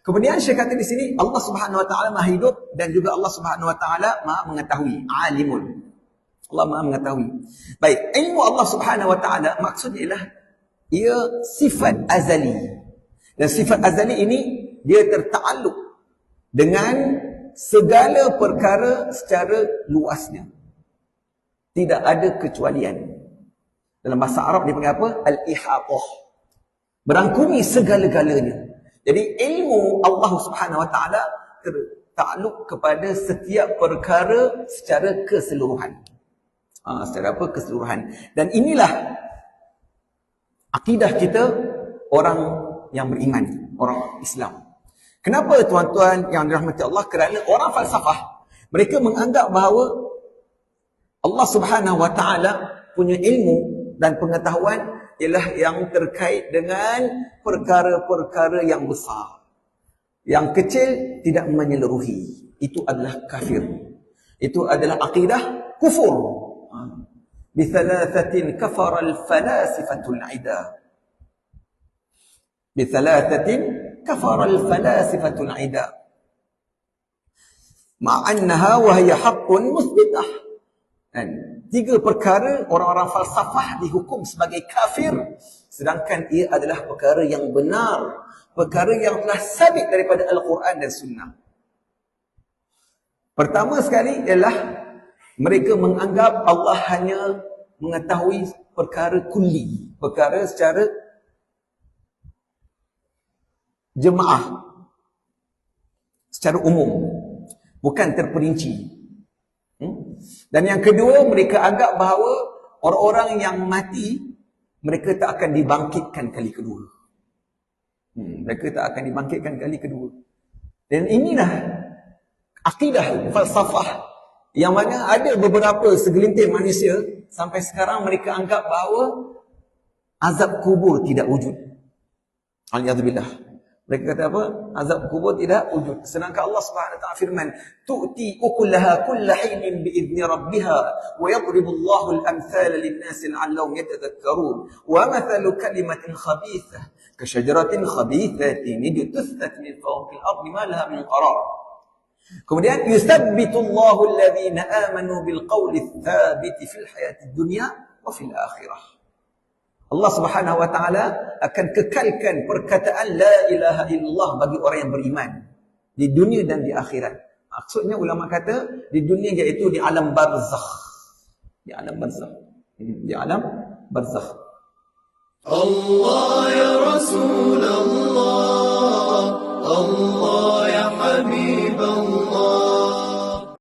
Kemudian Syekh kata di sini Allah Subhanahu Wa Taala Maha hidup dan juga Allah Subhanahu Wa Taala Maha mengetahui, alimun. Allah Maha mengetahui. Baik, ilmu Allah Subhanahu Wa Taala maksudnya ialah ia sifat azali. Dan sifat azali ini dia tertakluk dengan segala perkara secara luasnya. Tidak ada kecualian. Dalam bahasa Arab dia panggil apa? Al-ihatah. Berangkumi segala-galanya. Jadi ilmu Allah Subhanahu Wa Taala tertakluk kepada setiap perkara secara keseluruhan. Secara apa? Keseluruhan. Dan inilah akidah kita orang yang beriman, orang Islam. Kenapa tuan-tuan yang dirahmati Allah? Kerana orang falsafah, mereka menganggap bahawa Allah Subhanahu Wa Taala punya ilmu dan pengetahuan ialah yang terkait dengan perkara-perkara yang besar. Yang kecil tidak menyeluruhi. Itu adalah kafir. Itu adalah akidah kufur. Bithalathatin kafara al-falasifatul ida. Bithalathatin kafara al-falasifatul ida. Ma'annaha wahya haqqun musbitah. Dan 3 perkara orang-orang falsafah dihukum sebagai kafir, sedangkan ia adalah perkara yang benar, perkara yang telah sabit daripada Al-Quran dan Sunnah. Pertama sekali ialah mereka menganggap Allah hanya mengetahui perkara kulli, perkara secara jemaah, secara umum, bukan terperinci. Dan yang kedua, mereka anggap bahawa orang-orang yang mati, mereka tak akan dibangkitkan kali kedua. Mereka tak akan dibangkitkan kali kedua. Dan inilah akidah falsafah yang mana ada beberapa segelintir manusia sampai sekarang mereka anggap bahawa azab kubur tidak wujud. Alhamdulillah. Mereka kata apa? Azab kubur tidak wujud. Sedangkan Allah Subhanahu Wa Taala firman, "Tu'ti ukulaha kulla hinin bi'izni rabbiha wa yadribu Allahu al-amthala lin-nasi la'allahum yatadhakkarun. Wa mathalu kalimatin khabithah ka syajaratin khabithatin ijtathat min fawqi al-ardi ma laha min qarar." Kemudian yusabbitu Allahu alladhina amanu bil qawli ats-tsabiti fil hayati dunya wa fil akhirah. Allah Subhanahu Wa Taala akan kekalkan perkataan la ilaha illallah bagi orang yang beriman di dunia dan di akhirat. Maksudnya ulama kata di dunia iaitu di alam barzakh. Di alam barzakh. Di alam barzakh. Allah ya Rasulullah, Allah ya Habib Allah.